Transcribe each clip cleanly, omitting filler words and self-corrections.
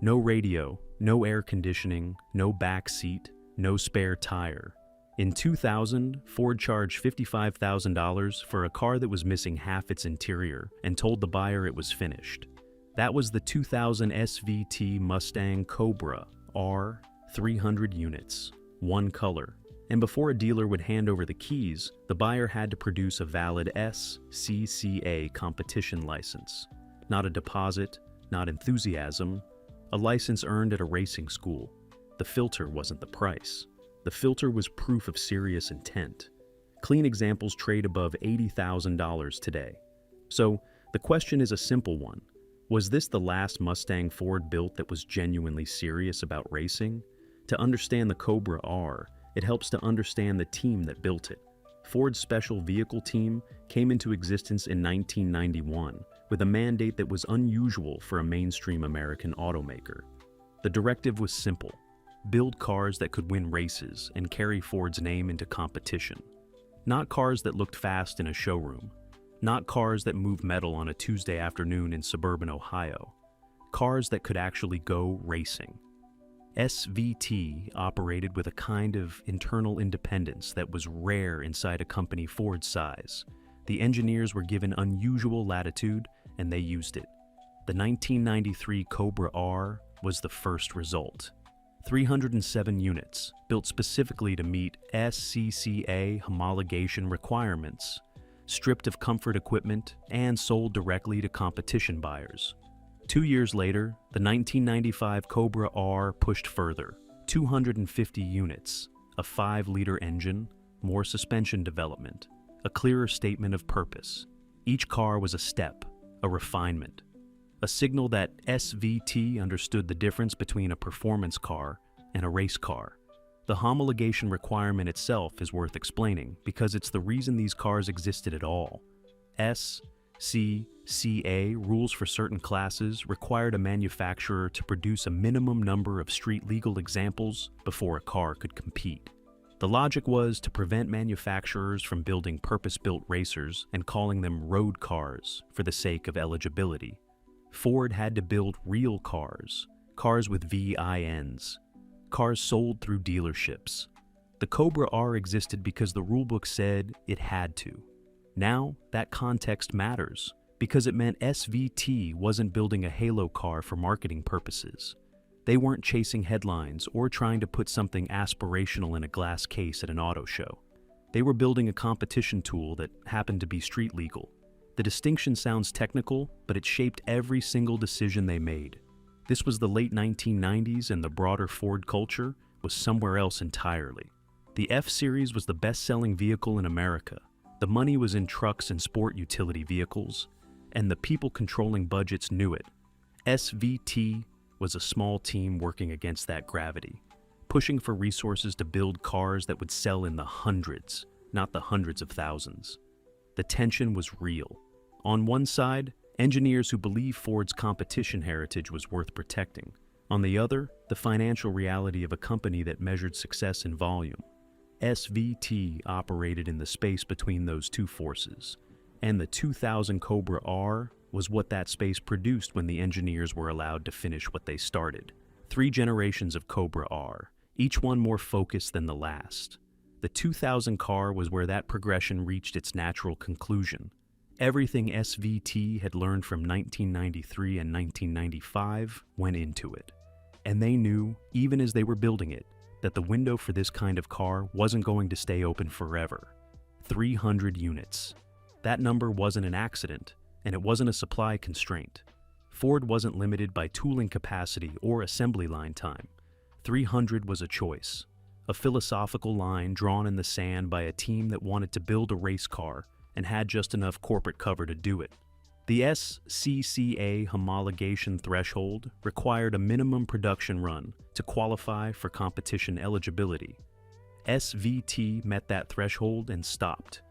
No radio, no air conditioning, no back seat, no spare tire. In 2000, Ford charged $55,000 for a car that was missing half its interior and told the buyer it was finished. That was the 2000 SVT Mustang Cobra R, 300 units, one color. And before a dealer would hand over the keys, the buyer had to produce a valid SCCA competition license. Not a deposit, not enthusiasm, a license earned at a racing school. The filter wasn't the price. The filter was proof of serious intent. Clean examples trade above $80,000 today. So, the question is a simple one. Was this the last Mustang Ford built that was genuinely serious about racing? To understand the Cobra R, it helps to understand the team that built it. Ford's special vehicle team came into existence in 1991 with a mandate that was unusual for a mainstream American automaker. The directive was simple: build cars that could win races and carry Ford's name into competition. Not cars that looked fast in a showroom. Not cars that moved metal on a Tuesday afternoon in suburban Ohio. Cars that could actually go racing. SVT operated with a kind of internal independence that was rare inside a company Ford's size. The engineers were given unusual latitude, and they used it. The 1993 Cobra R was the first result. 307 units, built specifically to meet SCCA homologation requirements, stripped of comfort equipment, and sold directly to competition buyers. 2 years later, the 1995 Cobra R pushed further. 250 units, a 5-liter engine, more suspension development, a clearer statement of purpose. Each car was a step, a refinement, a signal that SVT understood the difference between a performance car and a race car. The homologation requirement itself is worth explaining because it's the reason these cars existed at all. SCCA rules for certain classes required a manufacturer to produce a minimum number of street-legal examples before a car could compete. The logic was to prevent manufacturers from building purpose-built racers and calling them road cars for the sake of eligibility. Ford had to build real cars, cars with VINs, cars sold through dealerships. The Cobra R existed because the rulebook said it had to. Now, that context matters, because it meant SVT wasn't building a halo car for marketing purposes. They weren't chasing headlines or trying to put something aspirational in a glass case at an auto show. They were building a competition tool that happened to be street legal. The distinction sounds technical, but it shaped every single decision they made. This was the late 1990s, and the broader Ford culture was somewhere else entirely. The F-Series was the best-selling vehicle in America. The money was in trucks and sport utility vehicles, and the people controlling budgets knew it. SVT was a small team working against that gravity, pushing for resources to build cars that would sell in the hundreds, not the hundreds of thousands. The tension was real. On one side, engineers who believed Ford's competition heritage was worth protecting. On the other, the financial reality of a company that measured success in volume. SVT operated in the space between those two forces, and the 2000 Cobra R was what that space produced when the engineers were allowed to finish what they started. 3 generations of Cobra R, each one more focused than the last. The 2000 car was where that progression reached its natural conclusion. Everything SVT had learned from 1993 and 1995 went into it. And they knew, even as they were building it, that the window for this kind of car wasn't going to stay open forever. 300 units. That number wasn't an accident, and it wasn't a supply constraint. Ford wasn't limited by tooling capacity or assembly line time. 300 was a choice, a philosophical line drawn in the sand by a team that wanted to build a race car and had just enough corporate cover to do it. The SCCA homologation threshold required a minimum production run to qualify for competition eligibility. SVT met that threshold and stopped.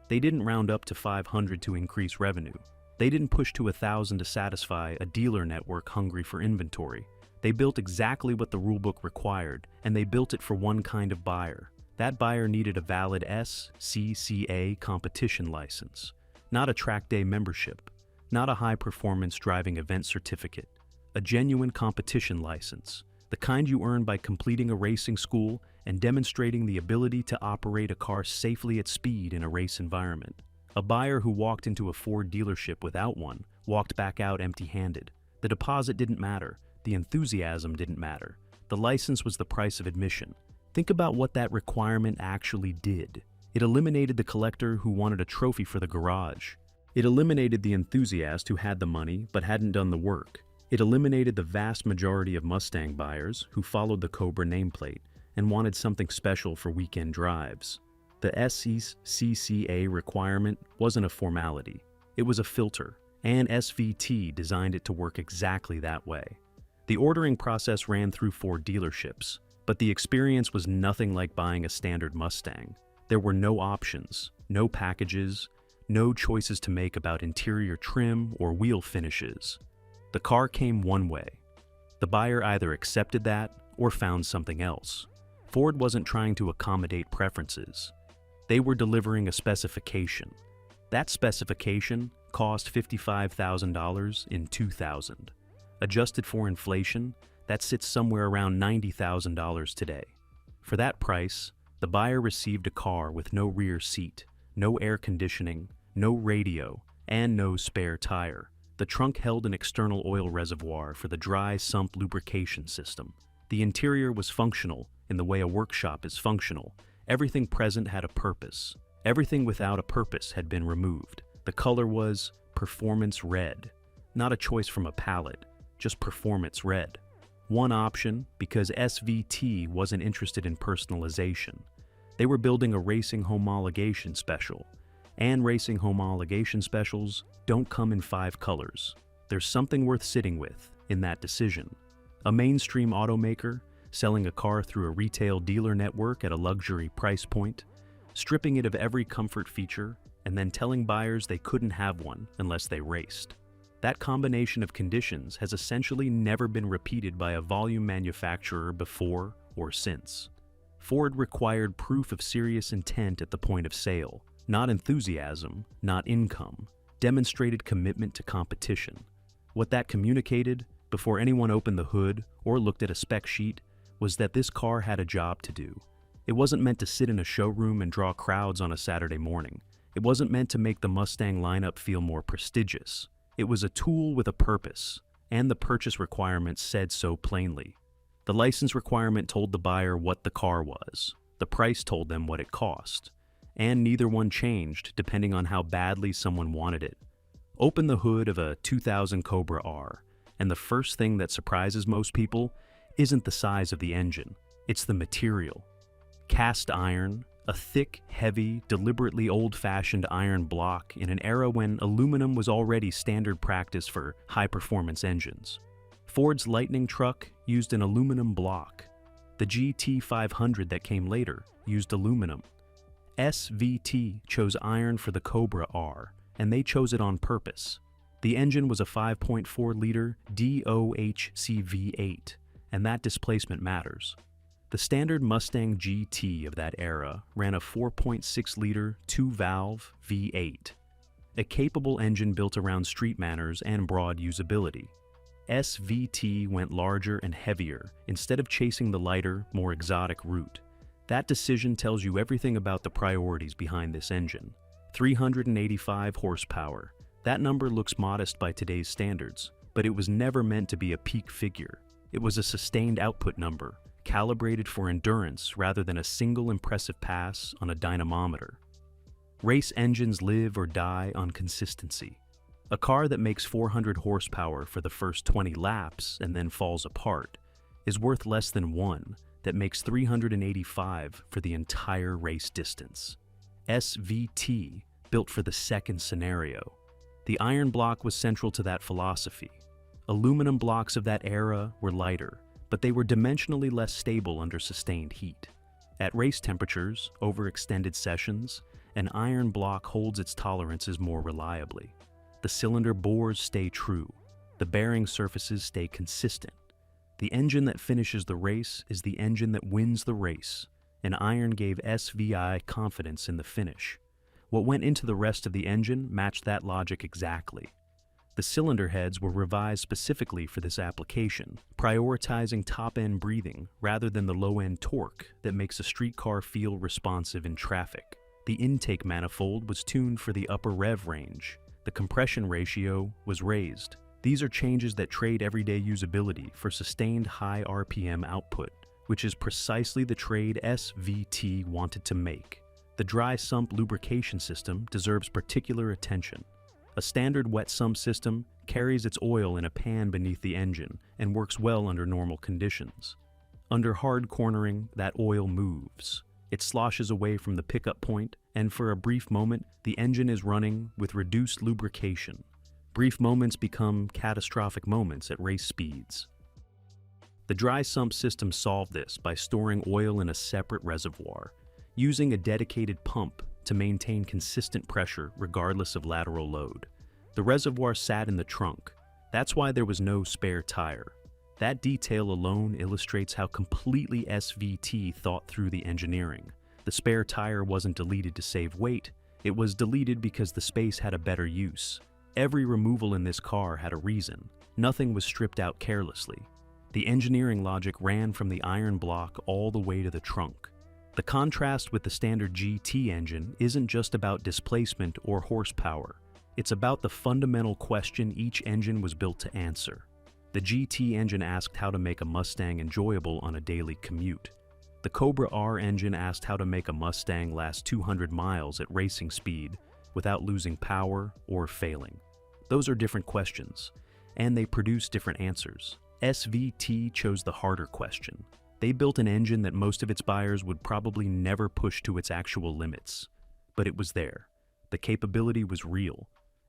They didn't round up to 500 to increase revenue. They didn't push to 1,000 to satisfy a dealer network hungry for inventory. They built exactly what the rulebook required, and they built it for one kind of buyer. That buyer needed a valid SCCA competition license, not a track day membership, not a high-performance driving event certificate, a genuine competition license, the kind you earn by completing a racing school and demonstrating the ability to operate a car safely at speed in a race environment. A buyer who walked into a Ford dealership without one walked back out empty-handed. The deposit didn't matter. The enthusiasm didn't matter. The license was the price of admission. Think about what that requirement actually did. It eliminated the collector who wanted a trophy for the garage. It eliminated the enthusiast who had the money but hadn't done the work. It eliminated the vast majority of Mustang buyers who followed the Cobra nameplate and wanted something special for weekend drives. The SCCA requirement wasn't a formality. It was a filter, and SVT designed it to work exactly that way. The ordering process ran through Ford dealerships, but the experience was nothing like buying a standard Mustang. There were no options, no packages, no choices to make about interior trim or wheel finishes. The car came one way. The buyer either accepted that or found something else. Ford wasn't trying to accommodate preferences. They were delivering a specification. That specification cost $55,000 in 2000. Adjusted for inflation, that sits somewhere around $90,000 today. For that price, the buyer received a car with no rear seat, no air conditioning, no radio, and no spare tire. The trunk held an external oil reservoir for the dry sump lubrication system. The interior was functional in the way a workshop is functional. Everything present had a purpose. Everything without a purpose had been removed. The color was performance red. Not a choice from a palette, just performance red. One option because SVT wasn't interested in personalization. They were building a racing homologation special. And racing homologation specials don't come in 5 colors. There's something worth sitting with in that decision. A mainstream automaker selling a car through a retail dealer network at a luxury price point, stripping it of every comfort feature, and then telling buyers they couldn't have one unless they raced. That combination of conditions has essentially never been repeated by a volume manufacturer before or since. Ford required proof of serious intent at the point of sale, not enthusiasm, not income, demonstrated commitment to competition. What that communicated, before anyone opened the hood or looked at a spec sheet, was that this car had a job to do. It wasn't meant to sit in a showroom and draw crowds on a Saturday morning. It wasn't meant to make the Mustang lineup feel more prestigious. It was a tool with a purpose, and the purchase requirement said so plainly. The license requirement told the buyer what the car was. The price told them what it cost. And neither one changed depending on how badly someone wanted it. Open the hood of a 2000 Cobra R, and the first thing that surprises most people isn't the size of the engine, it's the material. Cast iron, a thick, heavy, deliberately old-fashioned iron block in an era when aluminum was already standard practice for high-performance engines. Ford's Lightning truck used an aluminum block. The GT500 that came later used aluminum. SVT chose iron for the Cobra R, and they chose it on purpose. The engine was a 5.4-liter DOHC V8, and that displacement matters. The standard Mustang GT of that era ran a 4.6-liter, 2-valve V8, a capable engine built around street manners and broad usability. SVT went larger and heavier instead of chasing the lighter, more exotic route. That decision tells you everything about the priorities behind this engine. 385 horsepower. That number looks modest by today's standards, but it was never meant to be a peak figure. It was a sustained output number, calibrated for endurance rather than a single impressive pass on a dynamometer. Race engines live or die on consistency. A car that makes 400 horsepower for the first 20 laps and then falls apart is worth less than one that makes 385 for the entire race distance. SVT built for the second scenario. The iron block was central to that philosophy. Aluminum blocks of that era were lighter, but they were dimensionally less stable under sustained heat. At race temperatures, over extended sessions, an iron block holds its tolerances more reliably. The cylinder bores stay true. The bearing surfaces stay consistent. The engine that finishes the race is the engine that wins the race, and iron gave SVI confidence in the finish. What went into the rest of the engine matched that logic exactly. The cylinder heads were revised specifically for this application, prioritizing top-end breathing rather than the low-end torque that makes a street car feel responsive in traffic. The intake manifold was tuned for the upper rev range. The compression ratio was raised. These are changes that trade everyday usability for sustained high RPM output, which is precisely the trade SVT wanted to make. The dry sump lubrication system deserves particular attention. A standard wet sump system carries its oil in a pan beneath the engine and works well under normal conditions. Under hard cornering, that oil moves. It sloshes away from the pickup point, and for a brief moment, the engine is running with reduced lubrication. Brief moments become catastrophic moments at race speeds. The dry sump system solved this by storing oil in a separate reservoir, using a dedicated pump to maintain consistent pressure regardless of lateral load. The reservoir sat in the trunk. That's why there was no spare tire. That detail alone illustrates how completely SVT thought through the engineering. The spare tire wasn't deleted to save weight. It was deleted because the space had a better use. Every removal in this car had a reason. Nothing was stripped out carelessly. The engineering logic ran from the iron block all the way to the trunk. The contrast with the standard GT engine isn't just about displacement or horsepower. It's about the fundamental question each engine was built to answer. The GT engine asked how to make a Mustang enjoyable on a daily commute. The Cobra R engine asked how to make a Mustang last 200 miles at racing speed without losing power or failing. Those are different questions, and they produce different answers. SVT chose the harder question. They built an engine that most of its buyers would probably never push to its actual limits. But it was there. The capability was real.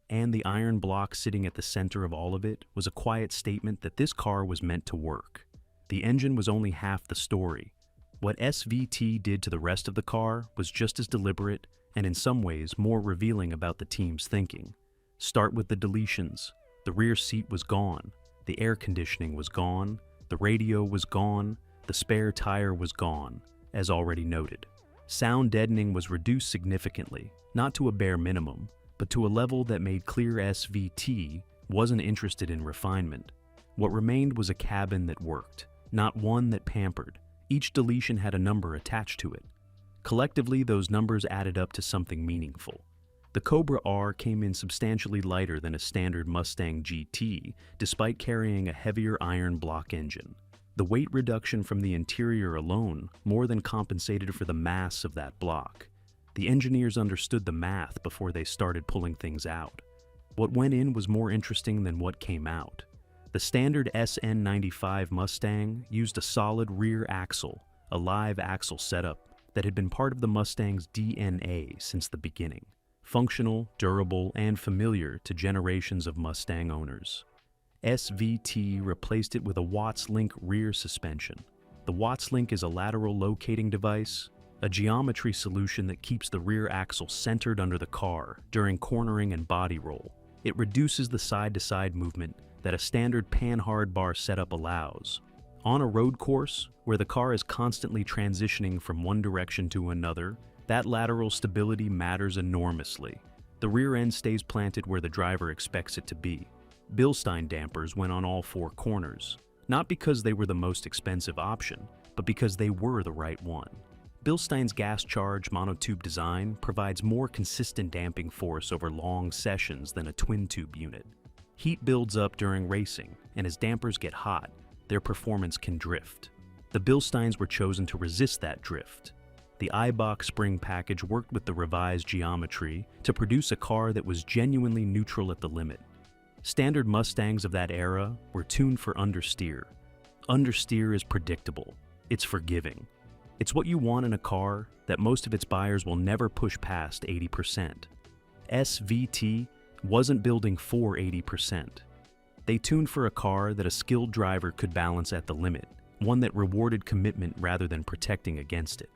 And the iron block sitting at the center of all of it was a quiet statement that this car was meant to work. The engine was only half the story. What SVT did to the rest of the car was just as deliberate and in some ways more revealing about the team's thinking. Start with the deletions. The rear seat was gone. The air conditioning was gone. The radio was gone. The spare tire was gone, as already noted. Sound deadening was reduced significantly, not to a bare minimum, but to a level that made clear SVT wasn't interested in refinement. What remained was a cabin that worked, not one that pampered. Each deletion had a number attached to it. Collectively, those numbers added up to something meaningful. The Cobra R came in substantially lighter than a standard Mustang GT, despite carrying a heavier iron block engine. The weight reduction from the interior alone more than compensated for the mass of that block. The engineers understood the math before they started pulling things out. What went in was more interesting than what came out. The standard SN95 Mustang used a solid rear axle, a live axle setup that had been part of the Mustang's DNA since the beginning. Functional, durable, and familiar to generations of Mustang owners. SVT replaced it with a Watts-Link rear suspension. The Watts-Link is a lateral locating device, a geometry solution that keeps the rear axle centered under the car during cornering and body roll. It reduces the side-to-side movement that a standard pan-hard bar setup allows. On a road course, where the car is constantly transitioning from one direction to another, that lateral stability matters enormously. The rear end stays planted where the driver expects it to be. Bilstein dampers went on all four corners, not because they were the most expensive option, but because they were the right one. Bilstein's gas charge monotube design provides more consistent damping force over long sessions than a twin-tube unit. Heat builds up during racing, and as dampers get hot, their performance can drift. The Bilsteins were chosen to resist that drift. The Eibach spring package worked with the revised geometry to produce a car that was genuinely neutral at the limit. Standard Mustangs of that era were tuned for understeer. Understeer is predictable. It's forgiving. It's what you want in a car that most of its buyers will never push past 80%. SVT wasn't building for 80%. They tuned for a car that a skilled driver could balance at the limit, one that rewarded commitment rather than protecting against it.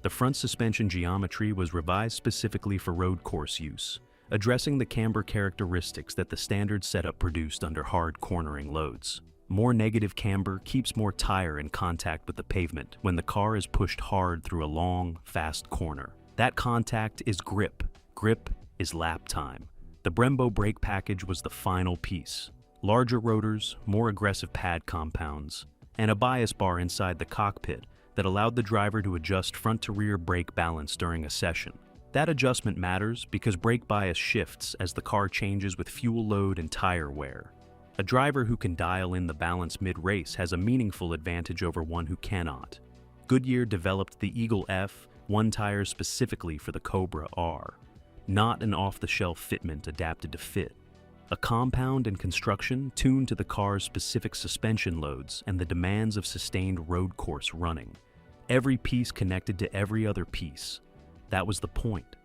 The front suspension geometry was revised specifically for road course use, addressing the camber characteristics that the standard setup produced under hard cornering loads. More negative camber keeps more tire in contact with the pavement when the car is pushed hard through a long, fast corner. That contact is grip. Grip is lap time. The Brembo brake package was the final piece. Larger rotors, more aggressive pad compounds, and a bias bar inside the cockpit that allowed the driver to adjust front-to-rear brake balance during a session. That adjustment matters because brake bias shifts as the car changes with fuel load and tire wear. A driver who can dial in the balance mid-race has a meaningful advantage over one who cannot. Goodyear developed the Eagle F, one tire specifically for the Cobra R, not an off-the-shelf fitment adapted to fit. A compound and construction tuned to the car's specific suspension loads and the demands of sustained road course running. Every piece connected to every other piece. That was the point.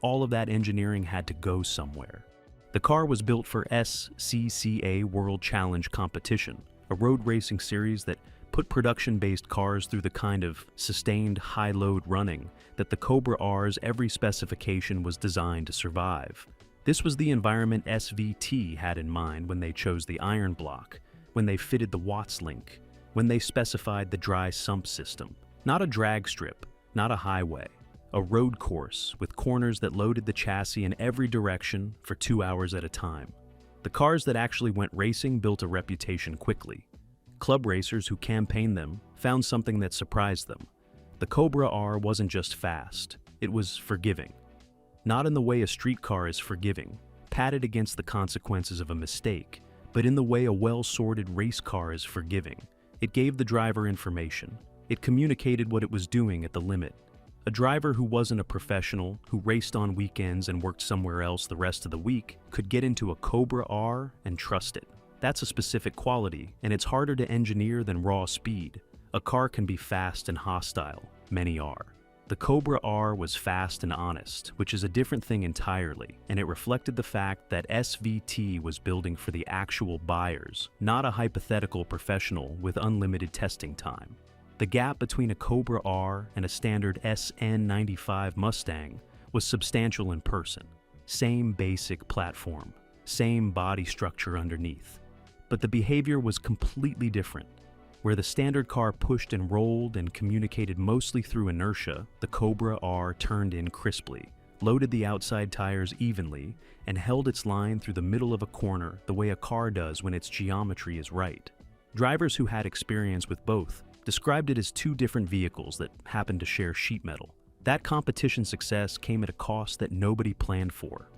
All of that engineering had to go somewhere. The car was built for SCCA World Challenge competition, a road racing series that put production-based cars through the kind of sustained high-load running that the Cobra R's every specification was designed to survive. This was the environment SVT had in mind when they chose the iron block, when they fitted the Watts link, when they specified the dry sump system. Not a drag strip, not a highway. A road course with corners that loaded the chassis in every direction for 2 hours at a time. The cars that actually went racing built a reputation quickly. Club racers who campaigned them found something that surprised them. The Cobra R wasn't just fast, it was forgiving. Not in the way a street car is forgiving, padded against the consequences of a mistake, but in the way a well-sorted race car is forgiving. It gave the driver information. It communicated what it was doing at the limit. A driver who wasn't a professional, who raced on weekends and worked somewhere else the rest of the week, could get into a Cobra R and trust it. That's a specific quality, and it's harder to engineer than raw speed. A car can be fast and hostile. Many are. The Cobra R was fast and honest, which is a different thing entirely, and it reflected the fact that SVT was building for the actual buyers, not a hypothetical professional with unlimited testing time. The gap between a Cobra R and a standard SN95 Mustang was substantial in person. Same basic platform, same body structure underneath. But the behavior was completely different. Where the standard car pushed and rolled and communicated mostly through inertia, the Cobra R turned in crisply, loaded the outside tires evenly, and held its line through the middle of a corner the way a car does when its geometry is right. Drivers who had experience with both described it as two different vehicles that happened to share sheet metal. That competition success came at a cost that nobody planned for.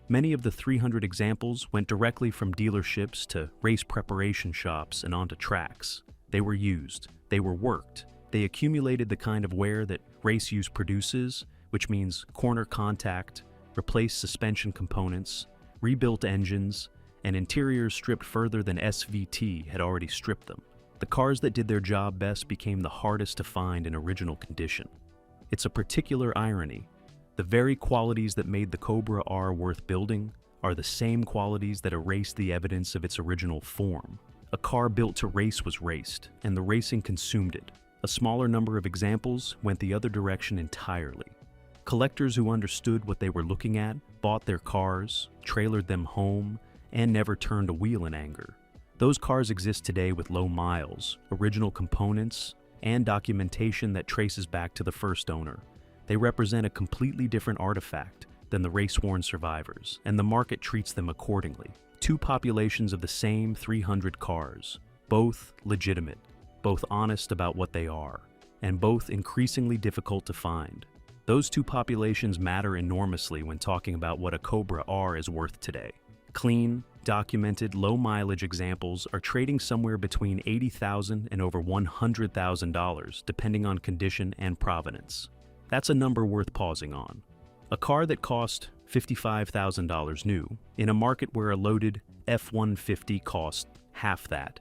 Many of the 300 examples went directly from dealerships to race preparation shops and onto tracks. They were used, they were worked, they accumulated the kind of wear that race use produces, which means corner contact, replaced suspension components, rebuilt engines, and interiors stripped further than SVT had already stripped them. The cars that did their job best became the hardest to find in original condition. It's a particular irony. The very qualities that made the Cobra R worth building are the same qualities that erased the evidence of its original form. A car built to race was raced, and the racing consumed it. A smaller number of examples went the other direction entirely. Collectors who understood what they were looking at bought their cars, trailered them home, and never turned a wheel in anger. Those cars exist today with low miles, original components, and documentation that traces back to the first owner. They represent a completely different artifact than the race-worn survivors, and the market treats them accordingly. Two populations of the same 300 cars, both legitimate, both honest about what they are, and both increasingly difficult to find. Those two populations matter enormously when talking about what a Cobra R is worth today. Clean, documented, low-mileage examples are trading somewhere between $80,000 and over $100,000, depending on condition and provenance. That's a number worth pausing on. A car that cost $55,000 new, in a market where a loaded F-150 cost half that,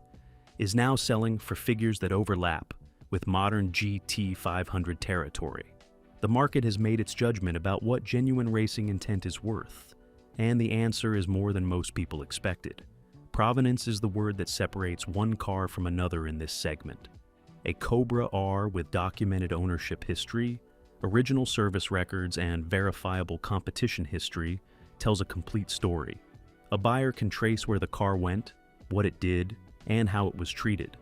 is now selling for figures that overlap with modern GT500 territory. The market has made its judgment about what genuine racing intent is worth, and the answer is more than most people expected. Provenance is the word that separates one car from another in this segment. A Cobra R with documented ownership history, original service records, and verifiable competition history tells a complete story. A buyer can trace where the car went, what it did, and how it was treated.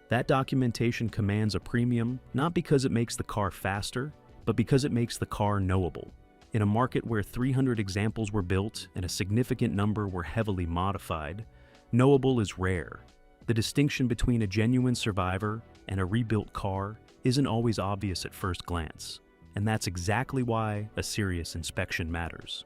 That documentation commands a premium not because it makes the car faster, but because it makes the car knowable. In a market where 300 examples were built and a significant number were heavily modified, knowable is rare. The distinction between a genuine survivor and a rebuilt car isn't always obvious at first glance, and that's exactly why a serious inspection matters.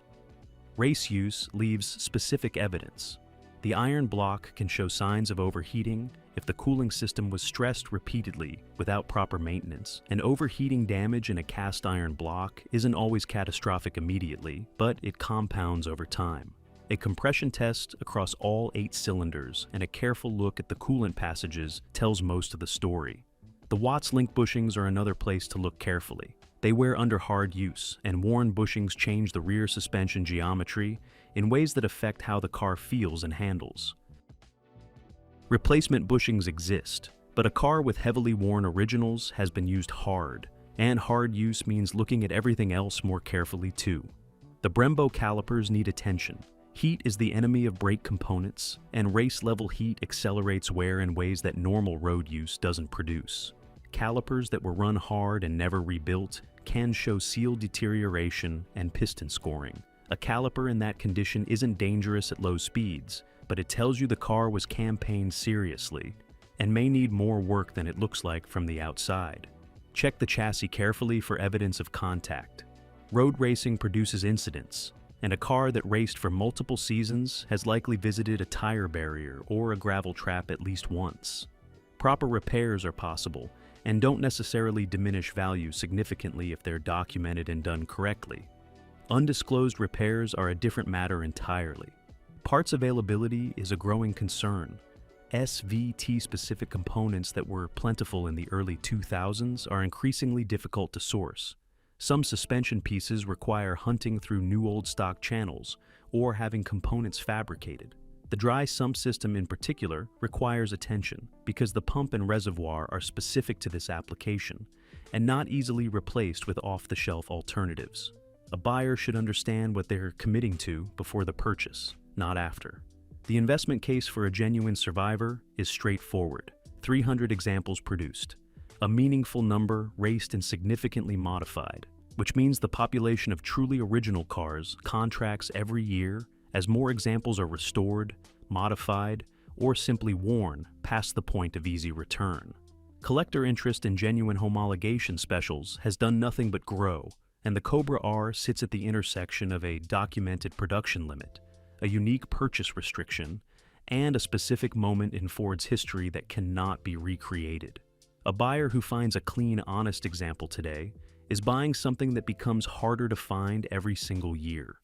Race use leaves specific evidence. The iron block can show signs of overheating if the cooling system was stressed repeatedly without proper maintenance, and overheating damage in a cast iron block isn't always catastrophic immediately, but it compounds over time. A compression test across all 8 cylinders and a careful look at the coolant passages tells most of the story. The Watts link bushings are another place to look carefully. They wear under hard use, and worn bushings change the rear suspension geometry in ways that affect how the car feels and handles. Replacement bushings exist, but a car with heavily worn originals has been used hard, and hard use means looking at everything else more carefully too. The Brembo calipers need attention. Heat is the enemy of brake components, and race-level heat accelerates wear in ways that normal road use doesn't produce. Calipers that were run hard and never rebuilt can show seal deterioration and piston scoring. A caliper in that condition isn't dangerous at low speeds, but it tells you the car was campaigned seriously and may need more work than it looks like from the outside. Check the chassis carefully for evidence of contact. Road racing produces incidents, and a car that raced for multiple seasons has likely visited a tire barrier or a gravel trap at least once. Proper repairs are possible and don't necessarily diminish value significantly if they're documented and done correctly. Undisclosed repairs are a different matter entirely. Parts availability is a growing concern. SVT-specific components that were plentiful in the early 2000s are increasingly difficult to source. Some suspension pieces require hunting through new old stock channels or having components fabricated. The dry sump system in particular requires attention because the pump and reservoir are specific to this application and not easily replaced with off-the-shelf alternatives. A buyer should understand what they're committing to before the purchase, not after. The investment case for a genuine survivor is straightforward. 300 examples produced. A meaningful number raced and significantly modified, which means the population of truly original cars contracts every year as more examples are restored, modified, or simply worn past the point of easy return. Collector interest in genuine homologation specials has done nothing but grow, and the Cobra R sits at the intersection of a documented production limit, a unique purchase restriction, and a specific moment in Ford's history that cannot be recreated. A buyer who finds a clean, honest example today is buying something that becomes harder to find every single year.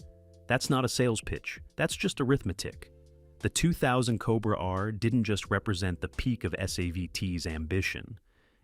That's not a sales pitch, that's just arithmetic. The 2000 Cobra R didn't just represent the peak of SAVT's ambition,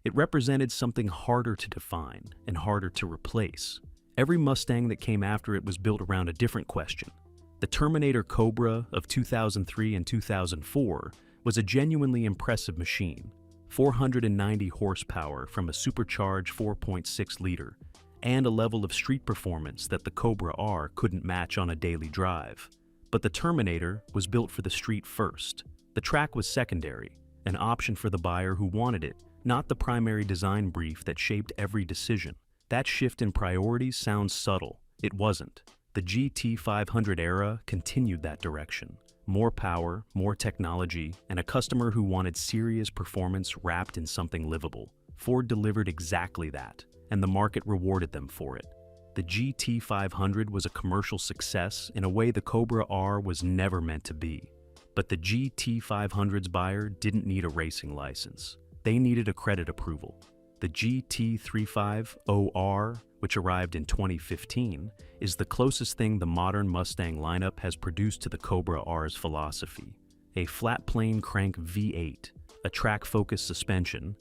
it represented something harder to define and harder to replace. Every Mustang that came after it was built around a different question. The Terminator Cobra of 2003 and 2004 was a genuinely impressive machine. 490 horsepower from a supercharged 4.6-liter, and a level of street performance that the Cobra R couldn't match on a daily drive. But the Terminator was built for the street first. The track was secondary, an option for the buyer who wanted it, not the primary design brief that shaped every decision. That shift in priorities sounds subtle. It wasn't. The GT500 era continued that direction. More power, more technology, and a customer who wanted serious performance wrapped in something livable. Ford delivered exactly that, and the market rewarded them for it. The GT500 was a commercial success in a way the Cobra R was never meant to be. But the GT500's buyer didn't need a racing license. They needed a credit approval. The GT35OR, which arrived in 2015, is the closest thing the modern Mustang lineup has produced to the Cobra R's philosophy. A flat-plane crank V8, a track-focused suspension,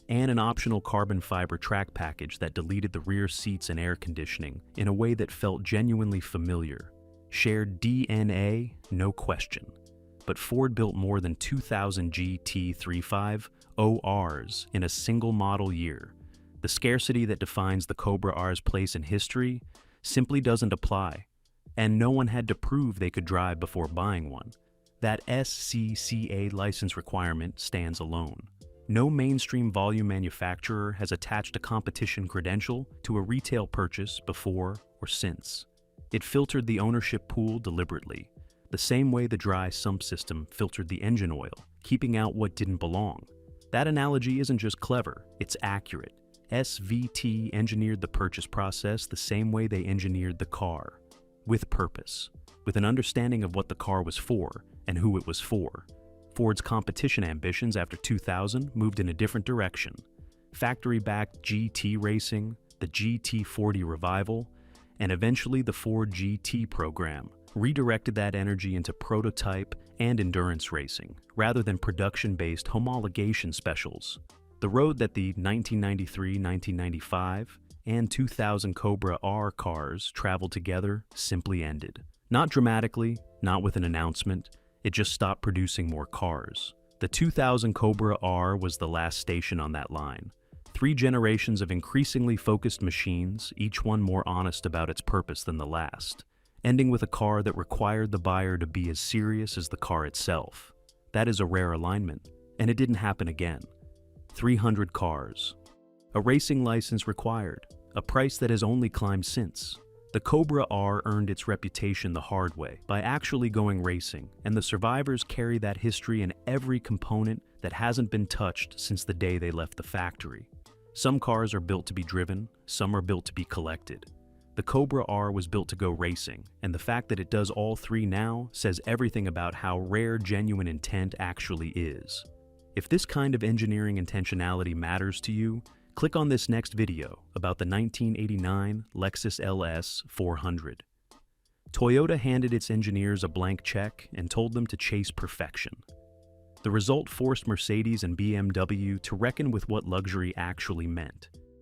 and an optional carbon fiber track package that deleted the rear seats and air conditioning in a way that felt genuinely familiar. Shared DNA, no question. But Ford built more than 2,000 GT35ORs in a single model year. The scarcity that defines the Cobra R's place in history simply doesn't apply, and no one had to prove they could drive before buying one. That SCCA license requirement stands alone. No mainstream volume manufacturer has attached a competition credential to a retail purchase before or since. It filtered the ownership pool deliberately, the same way the dry sump system filtered the engine oil, keeping out what didn't belong. That analogy isn't just clever, it's accurate. SVT engineered the purchase process the same way they engineered the car, with purpose, with an understanding of what the car was for and who it was for. Ford's competition ambitions after 2000 moved in a different direction. Factory-backed GT racing, the GT40 revival, and eventually the Ford GT program redirected that energy into prototype and endurance racing, rather than production-based homologation specials. The road that the 1993, 1995, and 2000 Cobra R cars traveled together simply ended. Not dramatically, not with an announcement, it just stopped producing more cars. The 2000 Cobra R was the last station on that line. 3 generations of increasingly focused machines, each one more honest about its purpose than the last, ending with a car that required the buyer to be as serious as the car itself. That is a rare alignment, and it didn't happen again. 300 cars. A racing license required, a price that has only climbed since. The Cobra R earned its reputation the hard way, by actually going racing, and the survivors carry that history in every component that hasn't been touched since the day they left the factory. Some cars are built to be driven, some are built to be collected. The Cobra R was built to go racing, and the fact that it does all 3 now says everything about how rare genuine intent actually is. If this kind of engineering intentionality matters to you, click on this next video about the 1989 Lexus LS 400. Toyota handed its engineers a blank check and told them to chase perfection. The result forced Mercedes and BMW to reckon with what luxury actually meant.